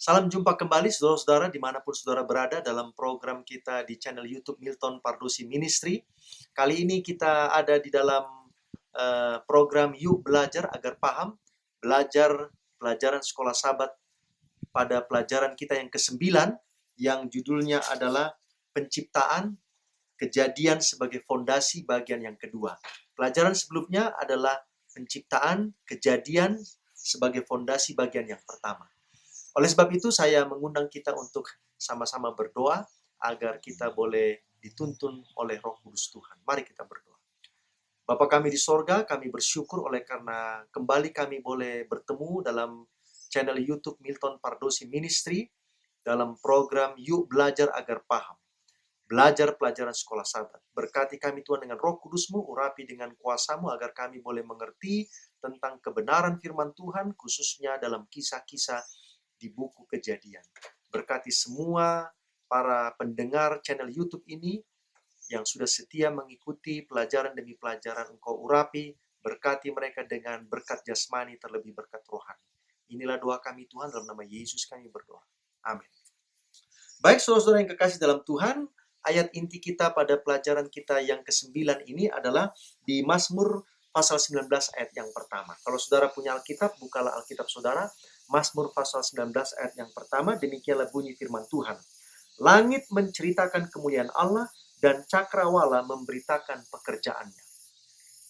Salam jumpa kembali saudara-saudara dimanapun saudara berada dalam program kita di channel YouTube Milton Pardosi Ministry. Kali ini kita ada di dalam program Yuk Belajar Agar Paham, belajar pelajaran sekolah Sabat pada pelajaran kita yang ke-9 yang judulnya adalah Penciptaan, Kejadian sebagai fondasi bagian yang kedua. Pelajaran sebelumnya adalah Penciptaan, Kejadian sebagai fondasi bagian yang pertama. Oleh sebab itu, saya mengundang kita untuk sama-sama berdoa agar kita boleh dituntun oleh Roh Kudus Tuhan. Mari kita berdoa. Bapa kami di sorga, kami bersyukur oleh karena kembali kami boleh bertemu dalam channel YouTube Milton Pardosi Ministry dalam program Yuk Belajar Agar Paham. Belajar pelajaran sekolah Sabat. Berkati kami Tuhan dengan Roh Kudus-Mu, urapi dengan kuasa-Mu agar kami boleh mengerti tentang kebenaran firman Tuhan, khususnya dalam kisah-kisah di buku Kejadian. Berkati semua para pendengar channel YouTube ini yang sudah setia mengikuti pelajaran demi pelajaran. Engkau urapi, berkati mereka dengan berkat jasmani terlebih berkat rohani. Inilah doa kami Tuhan, dalam nama Yesus kami berdoa. Amin. Baik saudara-saudara yang kekasih dalam Tuhan, ayat inti kita pada pelajaran kita yang ke-9 ini adalah di Mazmur pasal 19 ayat yang pertama. Kalau saudara punya Alkitab, bukalah Alkitab saudara. Mazmur pasal 19 ayat yang pertama, demikianlah bunyi firman Tuhan. Langit menceritakan kemuliaan Allah dan cakrawala memberitakan pekerjaannya.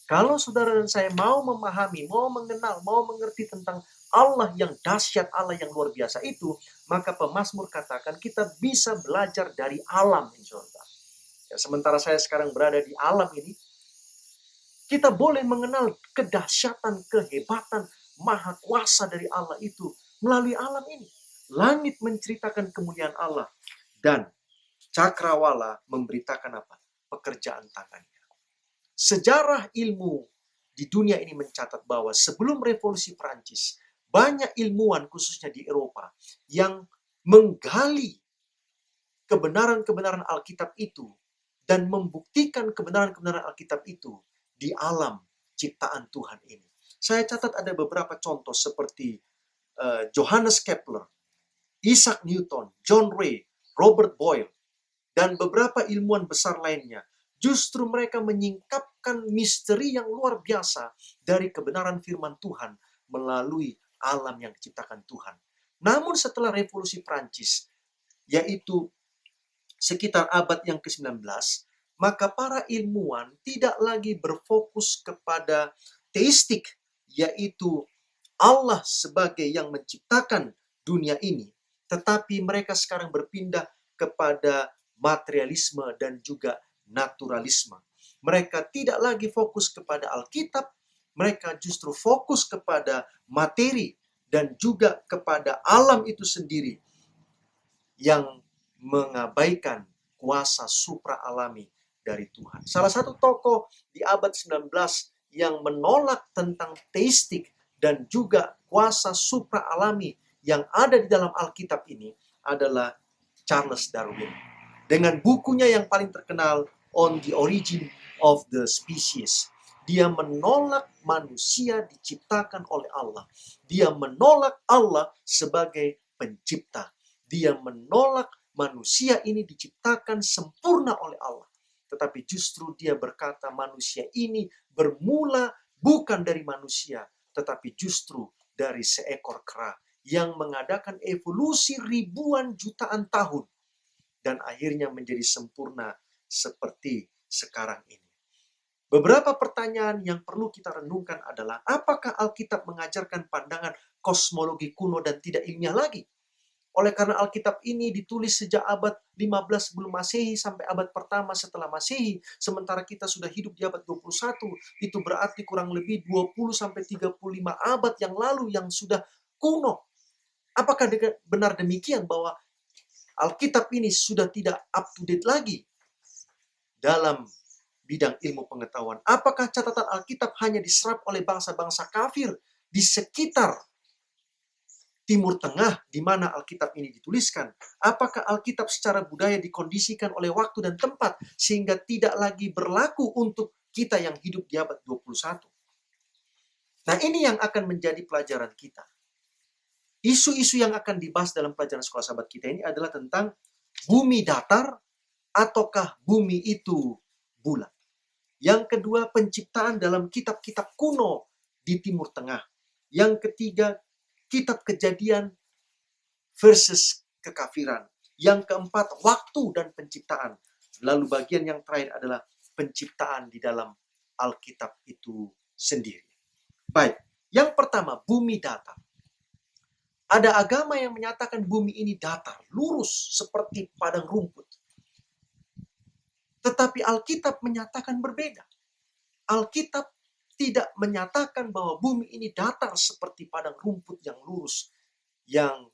Kalau saudara dan saya mau memahami, mau mengenal, mau mengerti tentang Allah yang dahsyat, Allah yang luar biasa itu, maka pemazmur katakan kita bisa belajar dari alam ini, saudara. Ya, sementara saya sekarang berada di alam ini, kita boleh mengenal kedahsyatan, kehebatan, maha kuasa dari Allah itu melalui alam ini. Langit menceritakan kemuliaan Allah dan cakrawala memberitakan apa? Pekerjaan tangannya. Sejarah ilmu di dunia ini mencatat bahwa sebelum revolusi Prancis, banyak ilmuwan khususnya di Eropa yang menggali kebenaran-kebenaran Alkitab itu dan membuktikan kebenaran-kebenaran Alkitab itu di alam ciptaan Tuhan ini. Saya catat ada beberapa contoh seperti Johannes Kepler, Isaac Newton, John Ray, Robert Boyle, dan beberapa ilmuwan besar lainnya. Justru mereka menyingkapkan misteri yang luar biasa dari kebenaran firman Tuhan melalui alam yang diciptakan Tuhan. Namun setelah revolusi Prancis, yaitu sekitar abad yang ke-19, maka para ilmuwan tidak lagi berfokus kepada teistik, yaitu Allah sebagai yang menciptakan dunia ini, tetapi mereka sekarang berpindah kepada materialisme dan juga naturalisme. Mereka tidak lagi fokus kepada Alkitab, mereka justru fokus kepada materi dan juga kepada alam itu sendiri yang mengabaikan kuasa supra-alami dari Tuhan. Salah satu tokoh di abad 19 yang menolak tentang teistik dan juga kuasa supra-alami yang ada di dalam Alkitab ini adalah Charles Darwin. Dengan bukunya yang paling terkenal, On the Origin of the Species. Dia menolak manusia diciptakan oleh Allah. Dia menolak Allah sebagai pencipta. Dia menolak manusia ini diciptakan sempurna oleh Allah. Tetapi justru dia berkata manusia ini bermula bukan dari manusia, tetapi justru dari seekor kera yang mengadakan evolusi ribuan jutaan tahun dan akhirnya menjadi sempurna seperti sekarang ini. Beberapa pertanyaan yang perlu kita renungkan adalah, apakah Alkitab mengajarkan pandangan kosmologi kuno dan tidak ilmiah lagi? Oleh karena Alkitab ini ditulis sejak abad 15 sebelum Masehi sampai abad pertama setelah Masehi, sementara kita sudah hidup di abad 21, itu berarti kurang lebih 20 sampai 35 abad yang lalu yang sudah kuno. Apakah benar demikian bahwa Alkitab ini sudah tidak up to date lagi dalam bidang ilmu pengetahuan? Apakah catatan Alkitab hanya diserap oleh bangsa-bangsa kafir di sekitar Timur Tengah di mana Alkitab ini dituliskan? Apakah Alkitab secara budaya dikondisikan oleh waktu dan tempat sehingga tidak lagi berlaku untuk kita yang hidup di abad 21? Nah, ini yang akan menjadi pelajaran kita. Isu-isu yang akan dibahas dalam pelajaran sekolah sahabat kita ini adalah tentang bumi datar ataukah bumi itu bulat. Yang kedua, penciptaan dalam kitab-kitab kuno di Timur Tengah. Yang ketiga, kitab Kejadian versus kekafiran. Yang keempat, waktu dan penciptaan. Lalu bagian yang terakhir adalah penciptaan di dalam Alkitab itu sendiri. Baik, yang pertama, bumi datar. Ada agama yang menyatakan bumi ini datar, lurus seperti padang rumput. Tetapi Alkitab menyatakan berbeda. Alkitab tidak menyatakan bahwa bumi ini datar seperti padang rumput yang lurus, yang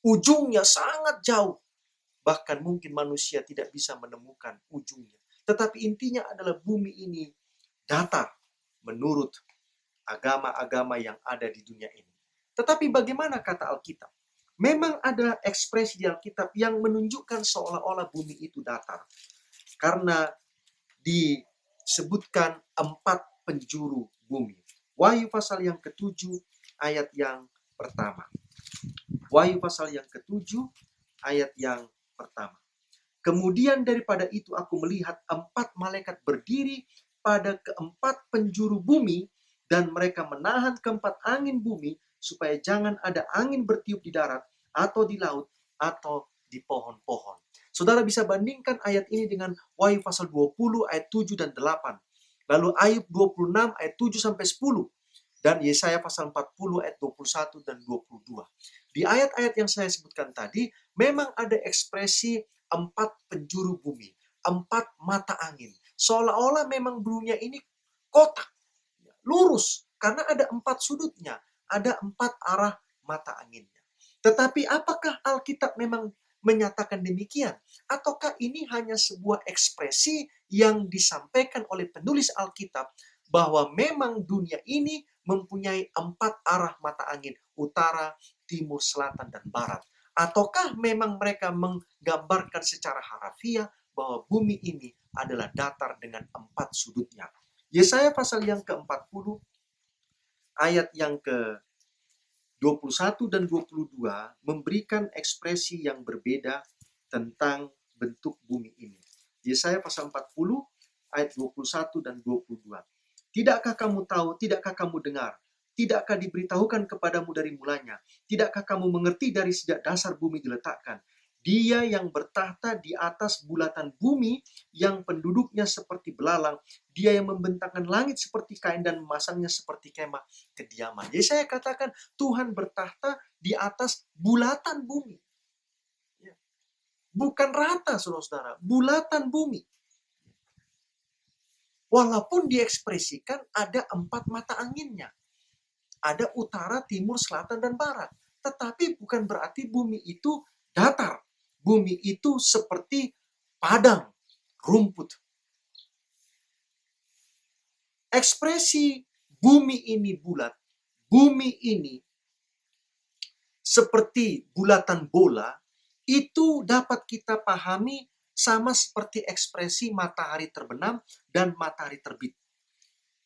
ujungnya sangat jauh. Bahkan mungkin manusia tidak bisa menemukan ujungnya. Tetapi intinya adalah bumi ini datar menurut agama-agama yang ada di dunia ini. Tetapi bagaimana kata Alkitab? Memang ada ekspresi di Alkitab yang menunjukkan seolah-olah bumi itu datar. Karena disebutkan 4 penjuru bumi. Wahyu pasal yang ke-7 ayat yang pertama. Wahyu pasal yang ke-7 ayat yang pertama. Kemudian daripada itu aku melihat 4 malaikat berdiri pada keempat penjuru bumi, dan mereka menahan keempat angin bumi supaya jangan ada angin bertiup di darat atau di laut atau di pohon-pohon. Saudara bisa bandingkan ayat ini dengan Wahyu pasal 20 ayat 7 dan 8. Lalu Ayub 26 ayat 7 sampai 10. Dan Yesaya pasal 40 ayat 21 dan 22. Di ayat-ayat yang saya sebutkan tadi, memang ada ekspresi 4 penjuru bumi, 4 mata angin. Seolah-olah memang dunia ini kotak, lurus, karena ada 4 sudutnya, ada 4 arah mata anginnya. Tetapi apakah Alkitab memang menyatakan demikian? Ataukah ini hanya sebuah ekspresi yang disampaikan oleh penulis Alkitab bahwa memang dunia ini mempunyai 4 arah mata angin, utara, timur, selatan, dan barat? Ataukah memang mereka menggambarkan secara harafiah bahwa bumi ini adalah datar dengan 4 sudutnya? Yesaya pasal yang ke-40, ayat yang ke-21 dan 22 memberikan ekspresi yang berbeda tentang bentuk bumi ini. Yesaya pasal 40, ayat 21 dan 22. Tidakkah kamu tahu, tidakkah kamu dengar, tidakkah diberitahukan kepadamu dari mulanya, tidakkah kamu mengerti dari sejak dasar bumi diletakkan? Dia yang bertahta di atas bulatan bumi, yang penduduknya seperti belalang, dia yang membentangkan langit seperti kain dan memasangnya seperti kemah kediaman. Jadi saya katakan Tuhan bertahta di atas bulatan bumi. Bukan rata, saudara-saudara, bulatan bumi. Walaupun diekspresikan ada 4 mata anginnya. Ada utara, timur, selatan, dan barat. Tetapi bukan berarti bumi itu datar. Bumi itu seperti padang rumput. Ekspresi bumi ini bulat, bumi ini seperti bulatan bola, itu dapat kita pahami sama seperti ekspresi matahari terbenam dan matahari terbit.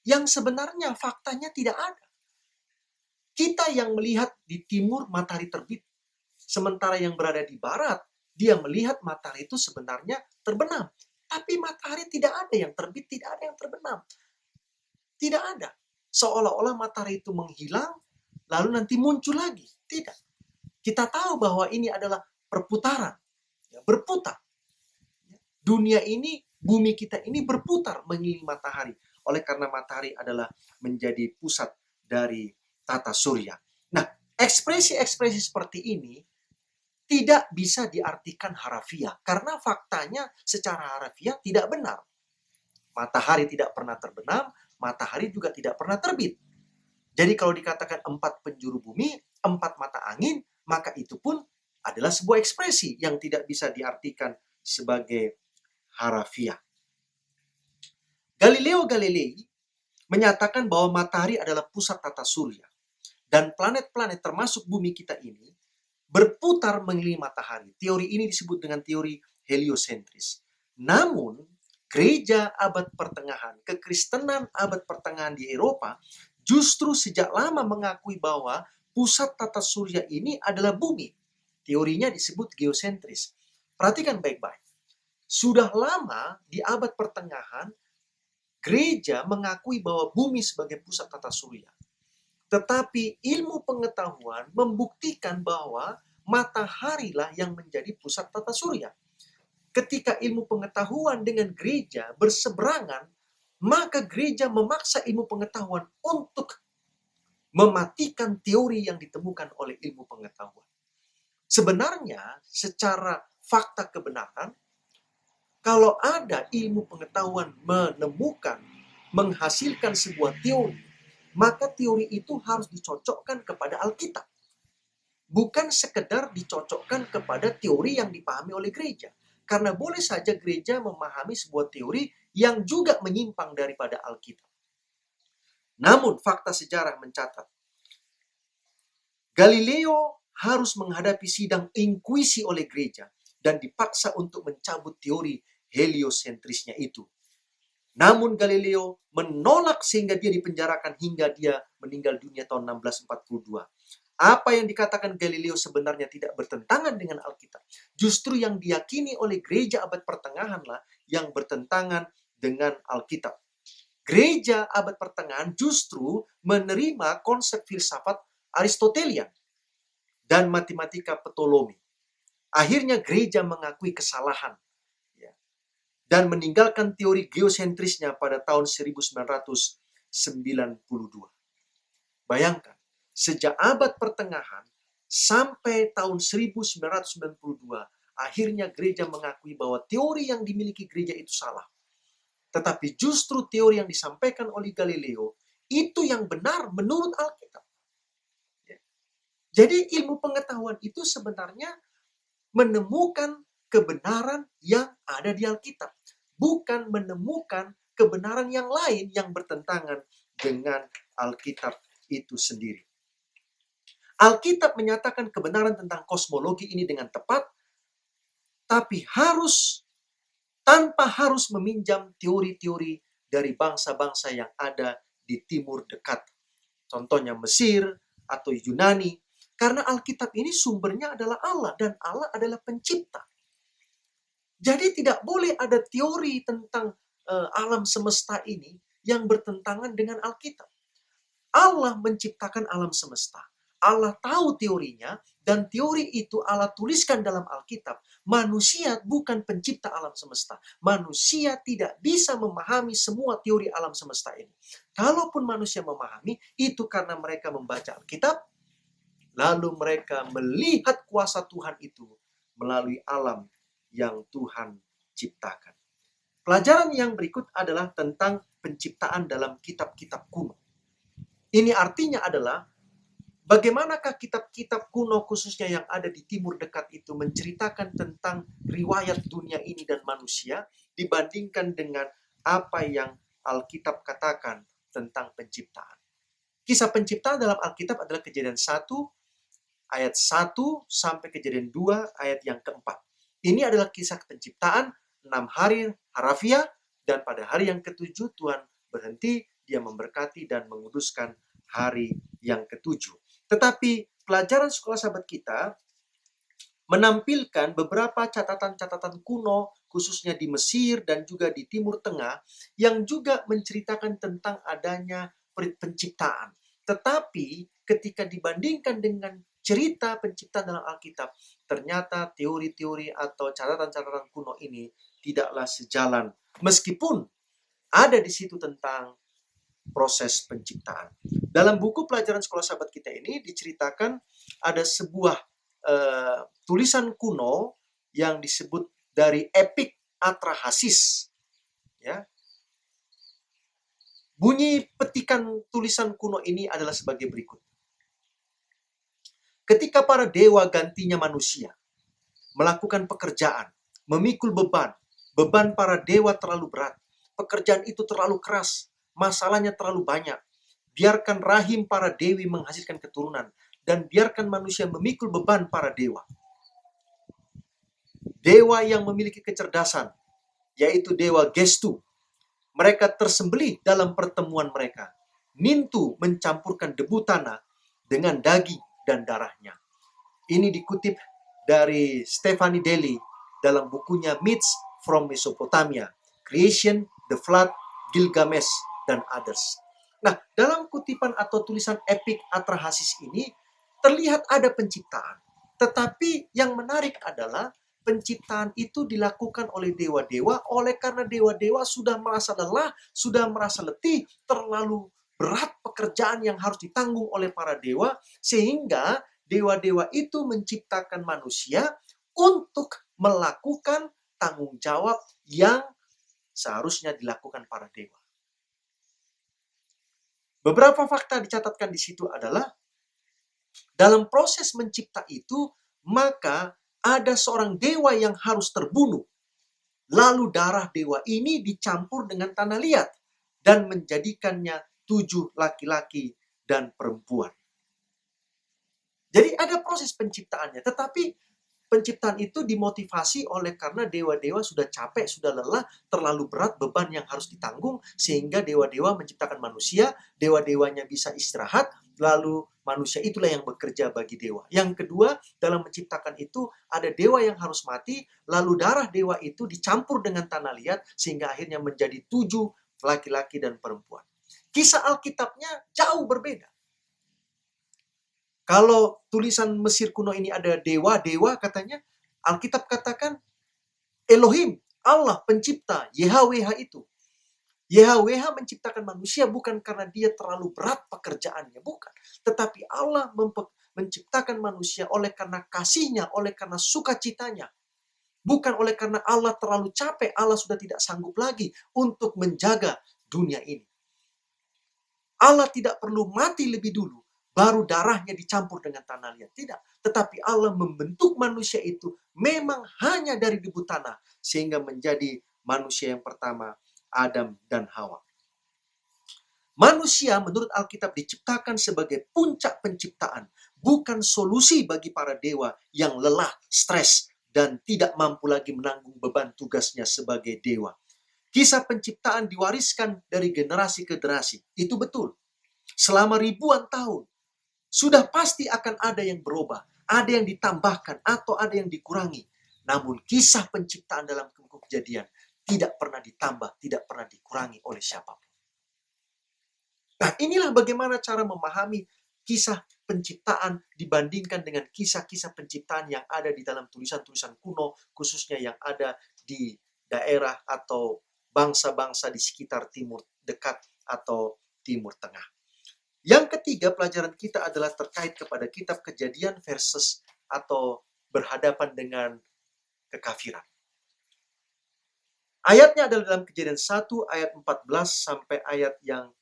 Yang sebenarnya faktanya tidak ada. Kita yang melihat di timur matahari terbit, sementara yang berada di barat, dia melihat matahari itu sebenarnya terbenam. Tapi matahari tidak ada yang terbit, tidak ada yang terbenam. Tidak ada. Seolah-olah matahari itu menghilang, lalu nanti muncul lagi. Tidak. Kita tahu bahwa ini adalah perputaran. Berputar. Dunia ini, bumi kita ini berputar mengelilingi matahari. Oleh karena matahari adalah menjadi pusat dari tata surya. Nah, ekspresi-ekspresi seperti ini tidak bisa diartikan harafiah. Karena faktanya secara harafiah tidak benar. Matahari tidak pernah terbenam, matahari juga tidak pernah terbit. Jadi kalau dikatakan 4 penjuru bumi, 4 mata angin, maka itu pun adalah sebuah ekspresi yang tidak bisa diartikan sebagai harafiah. Galileo Galilei menyatakan bahwa matahari adalah pusat tata surya. Dan planet-planet termasuk bumi kita ini berputar mengelilingi matahari. Teori ini disebut dengan teori heliosentris. Namun, gereja abad pertengahan, kekristenan abad pertengahan di Eropa, justru sejak lama mengakui bahwa pusat tata surya ini adalah bumi. Teorinya disebut geosentris. Perhatikan baik-baik. Sudah lama di abad pertengahan, gereja mengakui bahwa bumi sebagai pusat tata surya. Tetapi ilmu pengetahuan membuktikan bahwa mataharilah yang menjadi pusat tata surya. Ketika ilmu pengetahuan dengan gereja berseberangan, maka gereja memaksa ilmu pengetahuan untuk mematikan teori yang ditemukan oleh ilmu pengetahuan. Sebenarnya, secara fakta kebenaran, kalau ada ilmu pengetahuan menemukan, menghasilkan sebuah teori, maka teori itu harus dicocokkan kepada Alkitab. Bukan sekedar dicocokkan kepada teori yang dipahami oleh gereja. Karena boleh saja gereja memahami sebuah teori yang juga menyimpang daripada Alkitab. Namun, fakta sejarah mencatat, Galileo harus menghadapi sidang inkuisi oleh gereja dan dipaksa untuk mencabut teori heliosentrisnya itu. Namun Galileo menolak sehingga dia dipenjarakan hingga dia meninggal dunia tahun 1642. Apa yang dikatakan Galileo sebenarnya tidak bertentangan dengan Alkitab. Justru yang diyakini oleh gereja abad pertengahanlah yang bertentangan dengan Alkitab. Gereja abad pertengahan justru menerima konsep filsafat Aristotelian dan matematika Ptolemy. Akhirnya gereja mengakui kesalahan dan meninggalkan teori geosentrisnya pada tahun 1992. Bayangkan, sejak abad pertengahan sampai tahun 1992, akhirnya gereja mengakui bahwa teori yang dimiliki gereja itu salah. Tetapi justru teori yang disampaikan oleh Galileo itu yang benar menurut Alkitab. Jadi ilmu pengetahuan itu sebenarnya menemukan kebenaran yang ada di Alkitab. Bukan menemukan kebenaran yang lain yang bertentangan dengan Alkitab itu sendiri. Alkitab menyatakan kebenaran tentang kosmologi ini dengan tepat, tapi tanpa harus meminjam teori-teori dari bangsa-bangsa yang ada di timur dekat. Contohnya Mesir atau Yunani. Karena Alkitab ini sumbernya adalah Allah dan Allah adalah pencipta. Jadi tidak boleh ada teori tentang alam semesta ini yang bertentangan dengan Alkitab. Allah menciptakan alam semesta. Allah tahu teorinya dan teori itu Allah tuliskan dalam Alkitab. Manusia bukan pencipta alam semesta. Manusia tidak bisa memahami semua teori alam semesta ini. Kalaupun manusia memahami, itu karena mereka membaca Alkitab, lalu mereka melihat kuasa Tuhan itu melalui alam yang Tuhan ciptakan. Pelajaran yang berikut adalah tentang penciptaan dalam kitab-kitab kuno. Ini artinya adalah bagaimanakah kitab-kitab kuno khususnya yang ada di timur dekat itu menceritakan tentang riwayat dunia ini dan manusia dibandingkan dengan apa yang Alkitab katakan tentang penciptaan. Kisah penciptaan dalam Alkitab adalah Kejadian 1 ayat 1 sampai Kejadian 2 ayat yang keempat. Ini adalah kisah penciptaan 6 hari harafiah dan pada hari yang ketujuh Tuhan berhenti, dia memberkati dan menguduskan hari yang ketujuh. Tetapi pelajaran sekolah sahabat kita menampilkan beberapa catatan-catatan kuno khususnya di Mesir dan juga di Timur Tengah yang juga menceritakan tentang adanya penciptaan. Tetapi ketika dibandingkan dengan cerita penciptaan dalam Alkitab, ternyata teori-teori atau catatan-catatan kuno ini tidaklah sejalan. Meskipun ada di situ tentang proses penciptaan. Dalam buku pelajaran sekolah sahabat kita ini diceritakan ada sebuah tulisan kuno yang disebut dari Epik Atrahasis. Ya. Bunyi petikan tulisan kuno ini adalah sebagai berikut. Ketika para dewa gantinya manusia melakukan pekerjaan, memikul beban para dewa terlalu berat, pekerjaan itu terlalu keras, masalahnya terlalu banyak. Biarkan rahim para dewi menghasilkan keturunan dan biarkan manusia memikul beban para dewa. Dewa yang memiliki kecerdasan, yaitu dewa Gestu, mereka tersembelih dalam pertemuan mereka. Nintu mencampurkan debu tanah dengan daging dan darahnya. Ini dikutip dari Stephanie Daly dalam bukunya Myths from Mesopotamia, Creation, The Flood, Gilgamesh, dan Others. Nah, dalam kutipan atau tulisan epik Atrahasis ini terlihat ada penciptaan. Tetapi yang menarik adalah penciptaan itu dilakukan oleh dewa-dewa oleh karena dewa-dewa sudah merasa lelah, sudah merasa letih, terlalu berat pekerjaan yang harus ditanggung oleh para dewa, sehingga dewa-dewa itu menciptakan manusia untuk melakukan tanggung jawab yang seharusnya dilakukan para dewa. Beberapa fakta dicatatkan di situ adalah dalam proses mencipta itu, maka ada seorang dewa yang harus terbunuh. Lalu darah dewa ini dicampur dengan tanah liat dan menjadikannya 7 laki-laki dan perempuan. Jadi ada proses penciptaannya, tetapi penciptaan itu dimotivasi oleh karena dewa-dewa sudah capek, sudah lelah, terlalu berat beban yang harus ditanggung, sehingga dewa-dewa menciptakan manusia, dewa-dewanya bisa istirahat, lalu manusia itulah yang bekerja bagi dewa. Yang kedua, dalam menciptakan itu ada dewa yang harus mati, lalu darah dewa itu dicampur dengan tanah liat, sehingga akhirnya menjadi 7 laki-laki dan perempuan. Kisah Alkitabnya jauh berbeda. Kalau tulisan Mesir kuno ini ada dewa-dewa katanya, Alkitab katakan Elohim, Allah pencipta, YHWH itu. YHWH menciptakan manusia bukan karena dia terlalu berat pekerjaannya, bukan. Tetapi Allah menciptakan manusia oleh karena kasihnya, oleh karena sukacitanya. Bukan oleh karena Allah terlalu capek, Allah sudah tidak sanggup lagi untuk menjaga dunia ini. Allah tidak perlu mati lebih dulu, baru darahnya dicampur dengan tanah liat. Tidak. Tetapi Allah membentuk manusia itu memang hanya dari debu tanah, sehingga menjadi manusia yang pertama, Adam dan Hawa. Manusia menurut Alkitab diciptakan sebagai puncak penciptaan, bukan solusi bagi para dewa yang lelah, stres, dan tidak mampu lagi menanggung beban tugasnya sebagai dewa. Kisah penciptaan diwariskan dari generasi ke generasi. Itu betul. Selama ribuan tahun, sudah pasti akan ada yang berubah, ada yang ditambahkan, atau ada yang dikurangi. Namun kisah penciptaan dalam buku Kejadian tidak pernah ditambah, tidak pernah dikurangi oleh siapapun. Nah, inilah bagaimana cara memahami kisah penciptaan dibandingkan dengan kisah-kisah penciptaan yang ada di dalam tulisan-tulisan kuno, khususnya yang ada di daerah atau bangsa-bangsa di sekitar Timur Dekat atau Timur Tengah. Yang ketiga, pelajaran kita adalah terkait kepada kitab Kejadian versus atau berhadapan dengan kekafiran. Ayatnya adalah dalam Kejadian 1 ayat 14 sampai ayat yang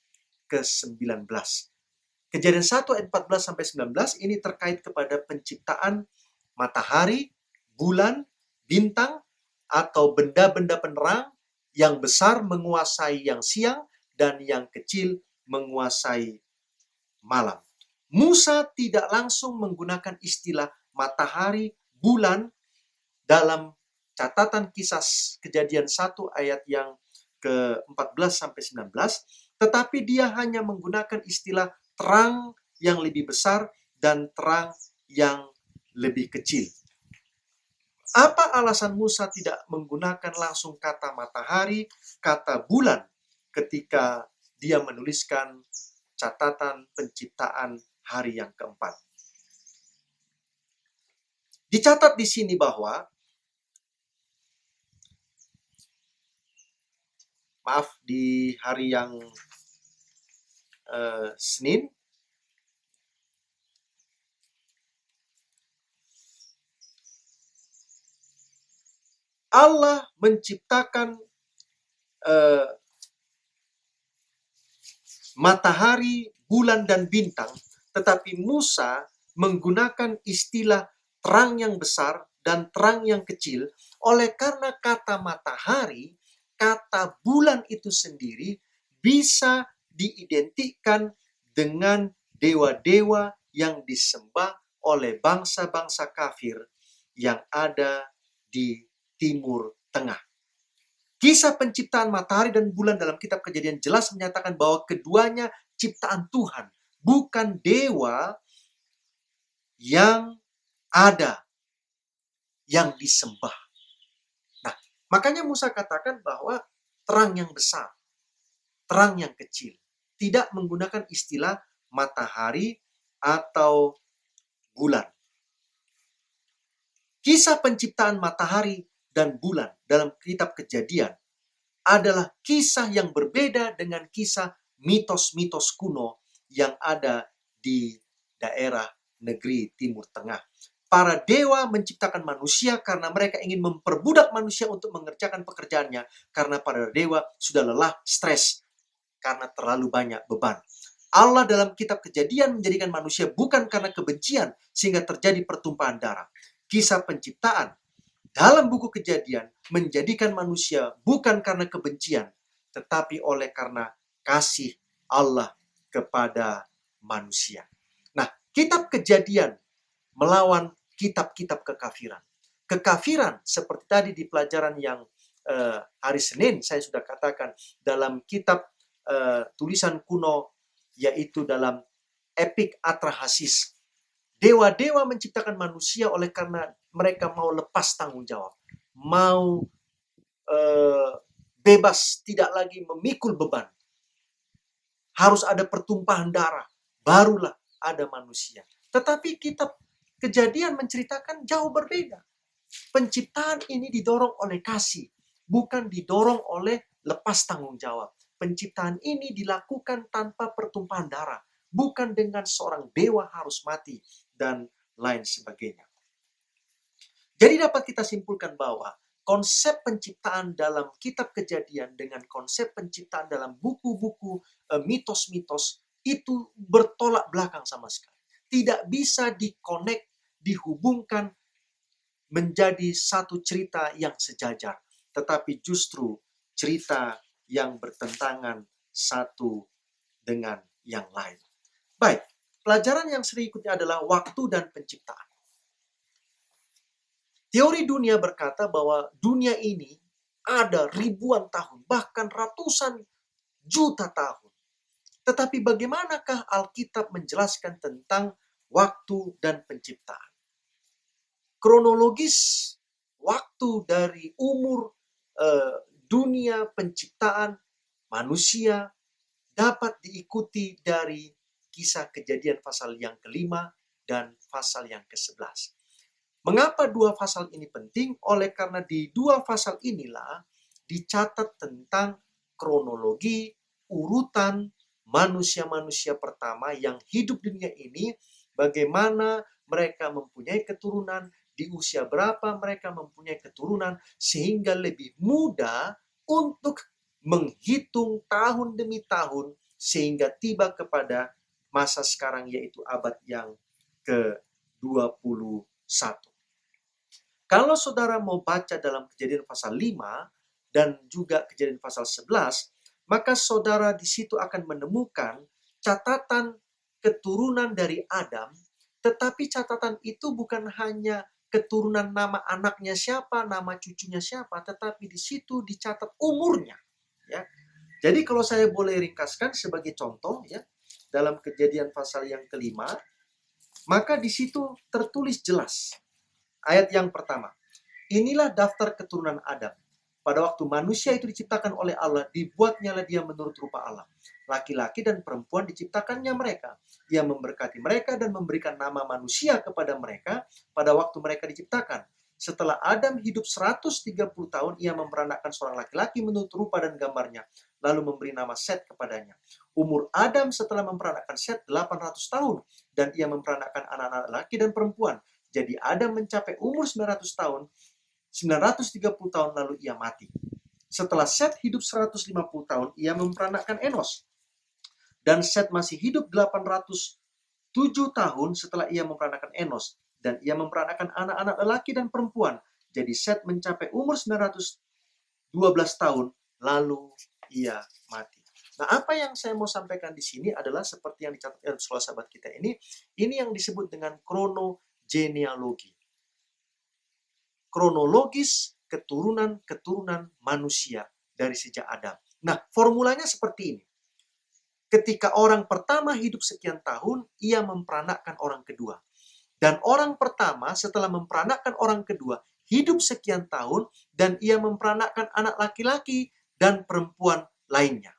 ke-19. Kejadian 1 ayat 14 sampai 19 ini terkait kepada penciptaan matahari, bulan, bintang, atau benda-benda penerang yang besar menguasai yang siang dan yang kecil menguasai malam. Musa tidak langsung menggunakan istilah matahari, bulan dalam catatan kisah Kejadian 1 ayat yang ke-14 sampai 19, tetapi dia hanya menggunakan istilah terang yang lebih besar dan terang yang lebih kecil. Apa alasan Musa tidak menggunakan langsung kata matahari, kata bulan ketika dia menuliskan catatan penciptaan hari yang keempat? Dicatat di sini bahwa, di hari yang Senin, Allah menciptakan matahari, bulan, dan bintang, tetapi Musa menggunakan istilah terang yang besar dan terang yang kecil, oleh karena kata matahari, kata bulan itu sendiri bisa diidentikan dengan dewa-dewa yang disembah oleh bangsa-bangsa kafir yang ada di Timur Tengah. Kisah penciptaan matahari dan bulan dalam kitab Kejadian jelas menyatakan bahwa keduanya ciptaan Tuhan, bukan dewa yang ada, yang disembah. Nah, makanya Musa katakan bahwa terang yang besar, terang yang kecil. Tidak menggunakan istilah matahari atau bulan. Kisah penciptaan matahari dan bulan dalam kitab Kejadian adalah kisah yang berbeda dengan kisah mitos-mitos kuno yang ada di daerah negeri Timur Tengah. Para dewa menciptakan manusia karena mereka ingin memperbudak manusia untuk mengerjakan pekerjaannya, karena para dewa sudah lelah, stres, karena terlalu banyak beban. Allah dalam kitab Kejadian menjadikan manusia bukan karena kebencian sehingga terjadi pertumpahan darah. Kisah penciptaan dalam buku Kejadian menjadikan manusia bukan karena kebencian, tetapi oleh karena kasih Allah kepada manusia. Nah, kitab Kejadian melawan kitab-kitab kekafiran. Kekafiran seperti tadi di pelajaran yang hari Senin saya sudah katakan dalam kitab tulisan kuno, yaitu dalam Epik Atrahasis. Dewa-dewa menciptakan manusia oleh karena mereka mau lepas tanggung jawab, mau bebas, tidak lagi memikul beban. Harus ada pertumpahan darah, barulah ada manusia. Tetapi kitab Kejadian menceritakan jauh berbeda. Penciptaan ini didorong oleh kasih, bukan didorong oleh lepas tanggung jawab. Penciptaan ini dilakukan tanpa pertumpahan darah, bukan dengan seorang dewa harus mati, dan lain sebagainya. Jadi dapat kita simpulkan bahwa konsep penciptaan dalam kitab Kejadian dengan konsep penciptaan dalam buku-buku mitos-mitos itu bertolak belakang sama sekali. Tidak bisa dikonek, dihubungkan menjadi satu cerita yang sejajar, tetapi justru cerita yang bertentangan satu dengan yang lain. Baik, pelajaran yang berikutnya adalah waktu dan penciptaan. Teori dunia berkata bahwa dunia ini ada ribuan tahun, bahkan ratusan juta tahun. Tetapi bagaimanakah Alkitab menjelaskan tentang waktu dan penciptaan? Kronologis waktu dari umur dunia penciptaan manusia dapat diikuti dari kisah Kejadian pasal yang ke-5 dan pasal yang ke-11. Mengapa dua pasal ini penting? Oleh karena di dua pasal inilah dicatat tentang kronologi, urutan manusia-manusia pertama yang hidup di dunia ini, bagaimana mereka mempunyai keturunan, di usia berapa mereka mempunyai keturunan, sehingga lebih mudah untuk menghitung tahun demi tahun, sehingga tiba kepada masa sekarang, yaitu abad yang ke-21. Kalau saudara mau baca dalam Kejadian pasal 5 dan juga Kejadian pasal 11, maka saudara di situ akan menemukan catatan keturunan dari Adam, tetapi catatan itu bukan hanya keturunan nama anaknya siapa, nama cucunya siapa, tetapi di situ dicatat umurnya. Ya. Jadi kalau saya boleh ringkaskan sebagai contoh, ya, dalam Kejadian pasal yang ke-5, maka di situ tertulis jelas. Ayat yang pertama, inilah daftar keturunan Adam. Pada waktu manusia itu diciptakan oleh Allah, dibuatnyalah dia menurut rupa Allah. Laki-laki dan perempuan diciptakannya mereka. Dia memberkati mereka dan memberikan nama manusia kepada mereka pada waktu mereka diciptakan. Setelah Adam hidup 130 tahun, ia memperanakkan seorang laki-laki menurut rupa dan gambarnya, lalu memberi nama Set kepadanya. Umur Adam setelah memperanakkan Set 800 tahun, dan ia memperanakkan anak-anak laki dan perempuan. Jadi Adam mencapai umur 900 tahun, 930 tahun lalu ia mati. Setelah Set hidup 150 tahun, ia memperanakkan Enos. Dan Set masih hidup 807 tahun setelah ia memperanakkan Enos. Dan ia memperanakkan anak-anak lelaki dan perempuan. Jadi Set mencapai umur 912 tahun, lalu ia mati. Nah, apa yang saya mau sampaikan di sini adalah seperti yang dicatat oleh sahabat kita ini yang disebut dengan kronogenealogi. Kronologis keturunan-keturunan manusia dari sejak Adam. Nah, formulanya seperti ini. Ketika orang pertama hidup sekian tahun, ia memperanakkan orang kedua. Dan orang pertama setelah memperanakkan orang kedua, hidup sekian tahun, dan ia memperanakkan anak laki-laki dan perempuan lainnya.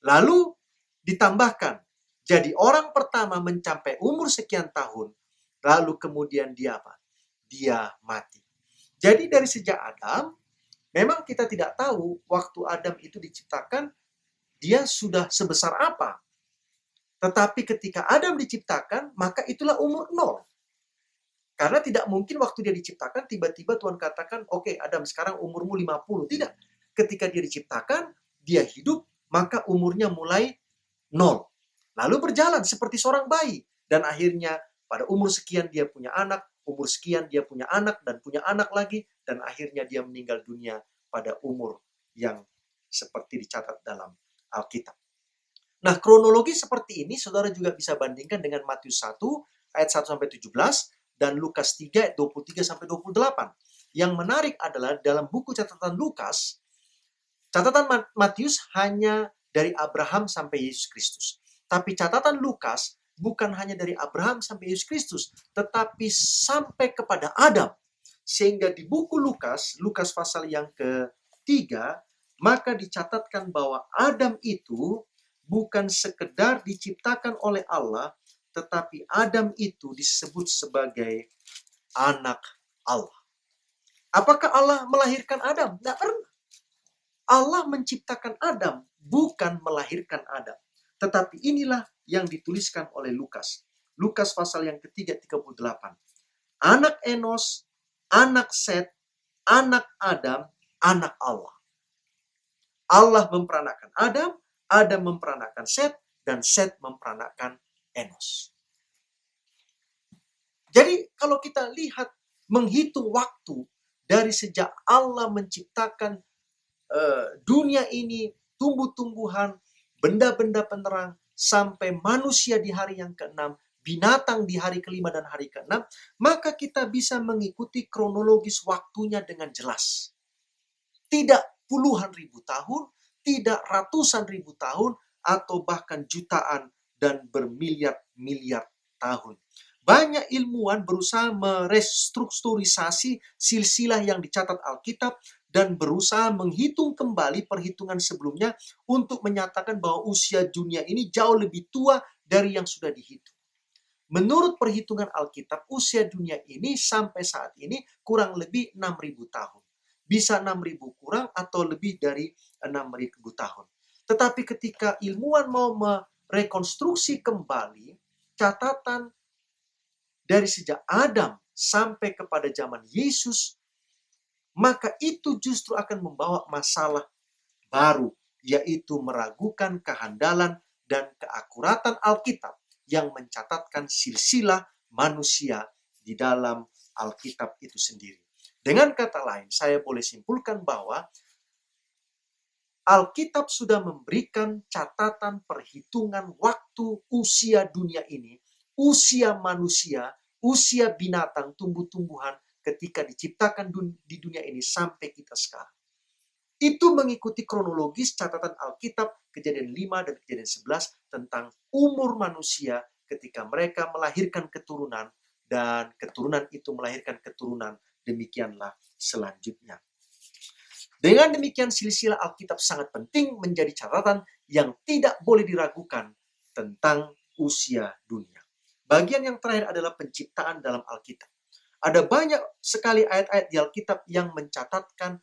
Lalu ditambahkan, jadi orang pertama mencapai umur sekian tahun, lalu kemudian dia apa? Dia mati. Jadi dari sejak Adam, memang kita tidak tahu waktu Adam itu diciptakan, dia sudah sebesar apa. Tetapi ketika Adam diciptakan, maka itulah umur 0. Karena tidak mungkin waktu dia diciptakan, tiba-tiba Tuhan katakan, oke Adam sekarang umurmu 50. Tidak. Ketika dia diciptakan, dia hidup, maka umurnya mulai 0. Lalu berjalan seperti seorang bayi. Dan akhirnya pada umur sekian dia punya anak, umur sekian dia punya anak, dan punya anak lagi, dan akhirnya dia meninggal dunia pada umur yang seperti dicatat dalam Alkitab. Nah, kronologi seperti ini saudara juga bisa bandingkan dengan Matius 1 ayat 1-17 dan Lukas 3 ayat 23-28. Yang menarik adalah dalam buku catatan Lukas, catatan Matius hanya dari Abraham sampai Yesus Kristus. Tapi catatan Lukas bukan hanya dari Abraham sampai Yesus Kristus, tetapi sampai kepada Adam. Sehingga di buku Lukas pasal yang ketiga, maka dicatatkan bahwa Adam itu bukan sekedar diciptakan oleh Allah, tetapi Adam itu disebut sebagai anak Allah. Apakah Allah melahirkan Adam? Tidak pernah. Allah menciptakan Adam, bukan melahirkan Adam. Tetapi inilah yang dituliskan oleh Lukas. Lukas pasal yang ketiga 38. Anak Enos, anak Set, anak Adam, anak Allah. Allah memperanakkan Adam, Adam memperanakkan Set, dan Set memperanakkan Enos. Jadi kalau kita lihat, menghitung waktu dari sejak Allah menciptakan dunia ini, tumbuh-tumbuhan, benda-benda penerang, sampai manusia di hari yang ke-6, binatang di hari ke-5 dan hari ke-6, maka kita bisa mengikuti kronologis waktunya dengan jelas. Tidak puluhan ribu tahun, tidak ratusan ribu tahun, atau bahkan jutaan dan bermiliar-miliar tahun. Banyak ilmuwan berusaha merestrukturisasi silsilah yang dicatat Alkitab dan berusaha menghitung kembali perhitungan sebelumnya untuk menyatakan bahwa usia dunia ini jauh lebih tua dari yang sudah dihitung. Menurut perhitungan Alkitab, usia dunia ini sampai saat ini kurang lebih 6.000 tahun. Bisa 6.000 kurang atau lebih dari 6.000 tahun. Tetapi ketika ilmuwan mau merekonstruksi kembali catatan dari sejak Adam sampai kepada zaman Yesus, maka itu justru akan membawa masalah baru, yaitu meragukan kehandalan dan keakuratan Alkitab yang mencatatkan silsilah manusia di dalam Alkitab itu sendiri. Dengan kata lain, saya boleh simpulkan bahwa Alkitab sudah memberikan catatan perhitungan waktu usia dunia ini, usia manusia, usia binatang, tumbuh-tumbuhan ketika diciptakan di dunia ini sampai kita sekarang. Itu mengikuti kronologis catatan Alkitab Kejadian 5 dan Kejadian 11 tentang umur manusia ketika mereka melahirkan keturunan dan keturunan itu melahirkan keturunan, demikianlah selanjutnya. Dengan demikian silsilah Alkitab sangat penting menjadi catatan yang tidak boleh diragukan tentang usia dunia. Bagian yang terakhir adalah penciptaan dalam Alkitab. Ada banyak sekali ayat-ayat di Alkitab yang mencatatkan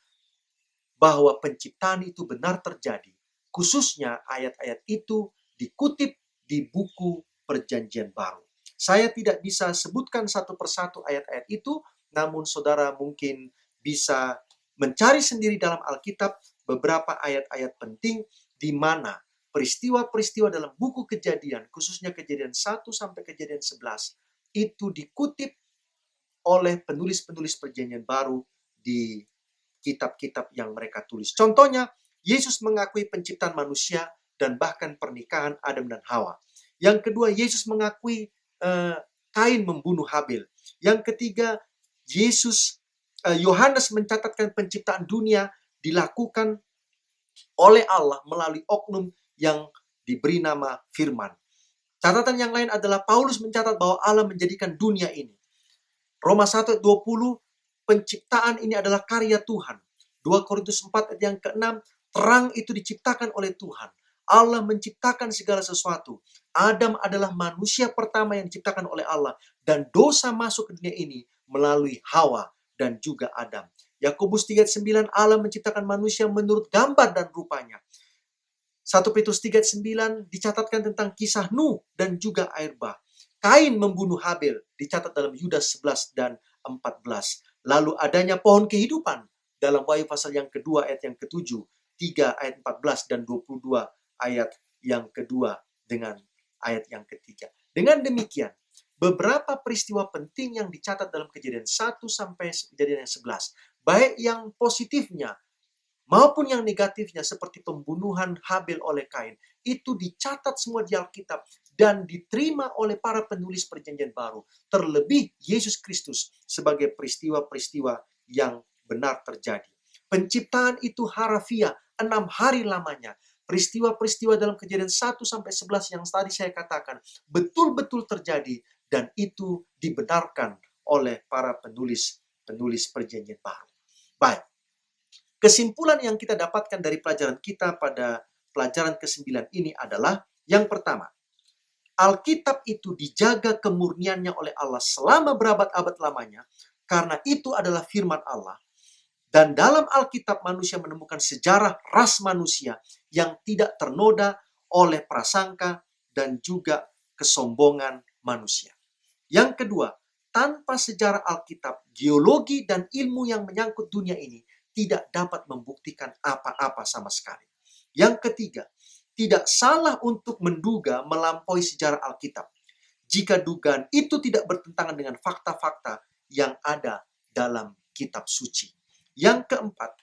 bahwa penciptaan itu benar terjadi. Khususnya ayat-ayat itu dikutip di buku Perjanjian Baru. Saya tidak bisa sebutkan satu persatu ayat-ayat itu, namun saudara mungkin bisa mencari sendiri dalam Alkitab beberapa ayat-ayat penting di mana peristiwa-peristiwa dalam buku Kejadian, khususnya Kejadian 1 sampai Kejadian 11, itu dikutip oleh penulis-penulis Perjanjian Baru di kitab-kitab yang mereka tulis. Contohnya, Yesus mengakui penciptaan manusia dan bahkan pernikahan Adam dan Hawa. Yang kedua, Yesus mengakui Kain membunuh Habel. Yang ketiga, Yohanes mencatatkan penciptaan dunia dilakukan oleh Allah melalui oknum yang diberi nama Firman. Catatan yang lain adalah Paulus mencatat bahwa Allah menjadikan dunia ini. Roma 1 ayat 20, penciptaan ini adalah karya Tuhan. 2 Korintus 4 ayat yang ke-6, terang itu diciptakan oleh Tuhan. Allah menciptakan segala sesuatu. Adam adalah manusia pertama yang diciptakan oleh Allah. Dan dosa masuk ke dunia ini melalui Hawa dan juga Adam. Yakobus 3 ayat 9, Allah menciptakan manusia menurut gambar dan rupanya. 1 Petrus 3 ayat 9 dicatatkan tentang kisah Nuh dan juga air bah. Kain membunuh Habel dicatat dalam Yudas 11 dan 14. Lalu adanya pohon kehidupan dalam Wahyu pasal yang kedua ayat yang ke-7, 3 ayat 14 dan 22 ayat yang kedua dengan ayat yang ketiga. Dengan demikian, beberapa peristiwa penting yang dicatat dalam Kejadian 1 sampai Kejadian yang 11, baik yang positifnya maupun yang negatifnya seperti pembunuhan Habel oleh Kain, itu dicatat semua di Alkitab dan diterima oleh para penulis Perjanjian Baru. Terlebih Yesus Kristus sebagai peristiwa-peristiwa yang benar terjadi. Penciptaan itu harafiah, 6 hari lamanya. Peristiwa-peristiwa dalam Kejadian 1 sampai 11 yang tadi saya katakan betul-betul terjadi dan itu dibenarkan oleh para penulis Perjanjian Baru. Baik. Kesimpulan yang kita dapatkan dari pelajaran kita pada pelajaran ke-9 ini adalah yang pertama, Alkitab itu dijaga kemurniannya oleh Allah selama berabad-abad lamanya karena itu adalah firman Allah. Dan dalam Alkitab manusia menemukan sejarah ras manusia yang tidak ternoda oleh prasangka dan juga kesombongan manusia. Yang kedua, tanpa sejarah Alkitab, geologi dan ilmu yang menyangkut dunia ini tidak dapat membuktikan apa-apa sama sekali. Yang ketiga, tidak salah untuk menduga melampaui sejarah Alkitab jika dugaan itu tidak bertentangan dengan fakta-fakta yang ada dalam kitab suci. Yang keempat,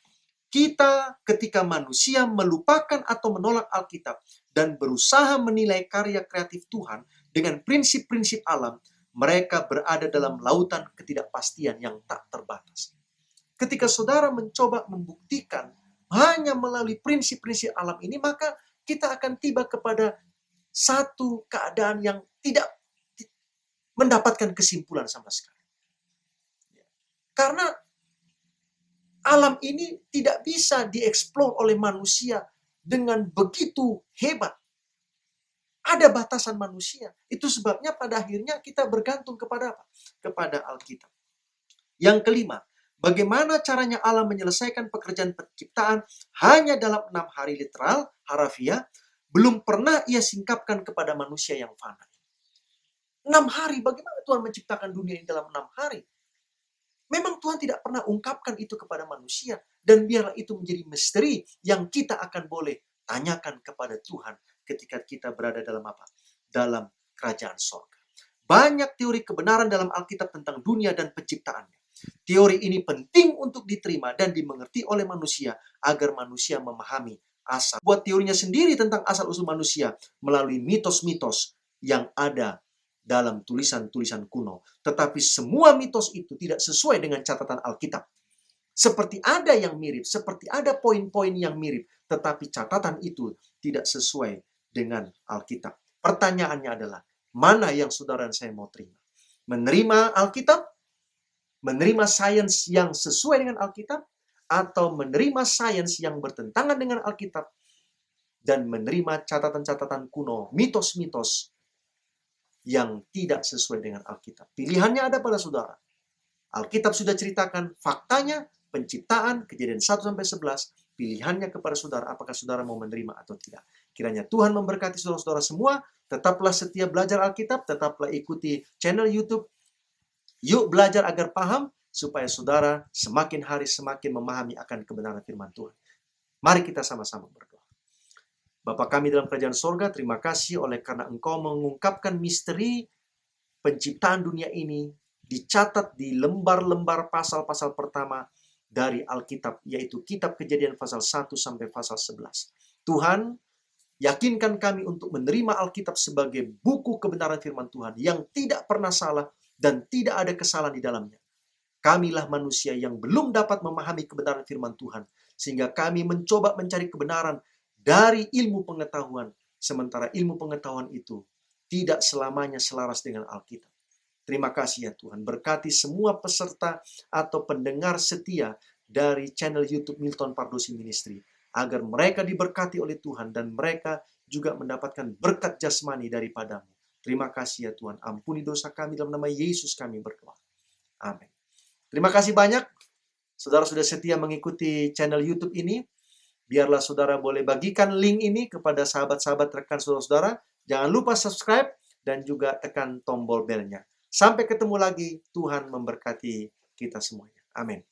kita ketika manusia melupakan atau menolak Alkitab dan berusaha menilai karya kreatif Tuhan dengan prinsip-prinsip alam, mereka berada dalam lautan ketidakpastian yang tak terbatas. Ketika saudara mencoba membuktikan hanya melalui prinsip-prinsip alam ini, maka kita akan tiba kepada satu keadaan yang tidak mendapatkan kesimpulan sama sekali. Karena alam ini tidak bisa dieksplor oleh manusia dengan begitu hebat. Ada batasan manusia. Itu sebabnya pada akhirnya kita bergantung kepada apa? Kepada Alkitab. Yang kelima, bagaimana caranya Allah menyelesaikan pekerjaan penciptaan hanya dalam 6 hari literal, harafiah, belum pernah ia singkapkan kepada manusia yang fana. 6 hari, bagaimana Tuhan menciptakan dunia ini dalam 6 hari? Memang Tuhan tidak pernah ungkapkan itu kepada manusia. Dan biarlah itu menjadi misteri yang kita akan boleh tanyakan kepada Tuhan ketika kita berada dalam apa? Dalam kerajaan sorga. Banyak teori kebenaran dalam Alkitab tentang dunia dan penciptaannya. Teori ini penting untuk diterima dan dimengerti oleh manusia agar manusia memahami asal. Buat teorinya sendiri tentang asal-usul manusia melalui mitos-mitos yang ada dalam tulisan-tulisan kuno. Tetapi semua mitos itu tidak sesuai dengan catatan Alkitab. Seperti ada yang mirip, seperti ada poin-poin yang mirip, tetapi catatan itu tidak sesuai dengan Alkitab. Pertanyaannya adalah, mana yang saudara dan saya mau terima? Menerima Alkitab? Menerima sains yang sesuai dengan Alkitab? Atau menerima sains yang bertentangan dengan Alkitab? Dan menerima catatan-catatan kuno, mitos-mitos yang tidak sesuai dengan Alkitab. Pilihannya ada pada saudara. Alkitab sudah ceritakan faktanya, penciptaan, Kejadian 1-11, pilihannya kepada saudara, apakah saudara mau menerima atau tidak. Kiranya Tuhan memberkati saudara-saudara semua, tetaplah setia belajar Alkitab, tetaplah ikuti channel YouTube. Yuk belajar agar paham, supaya saudara semakin hari semakin memahami akan kebenaran firman Tuhan. Mari kita sama-sama berdoa. Bapa kami dalam kerajaan sorga, terima kasih oleh karena Engkau mengungkapkan misteri penciptaan dunia ini, dicatat di lembar-lembar pasal-pasal pertama dari Alkitab, yaitu kitab Kejadian pasal 1 sampai pasal 11. Tuhan, yakinkan kami untuk menerima Alkitab sebagai buku kebenaran firman Tuhan yang tidak pernah salah dan tidak ada kesalahan di dalamnya. Kamilah manusia yang belum dapat memahami kebenaran firman Tuhan, sehingga kami mencoba mencari kebenaran dari ilmu pengetahuan, sementara ilmu pengetahuan itu tidak selamanya selaras dengan Alkitab. Terima kasih ya Tuhan. Berkati semua peserta atau pendengar setia dari channel YouTube Milton Pardosi Ministry, agar mereka diberkati oleh Tuhan dan mereka juga mendapatkan berkat jasmani daripadamu. Terima kasih ya Tuhan. Ampuni dosa kami dalam nama Yesus kami berdoa. Amin. Terima kasih banyak. Saudara sudah setia mengikuti channel YouTube ini. Biarlah saudara boleh bagikan link ini kepada sahabat-sahabat rekan saudara-saudara. Jangan lupa subscribe dan juga tekan tombol belnya. Sampai ketemu lagi. Tuhan memberkati kita semuanya. Amin.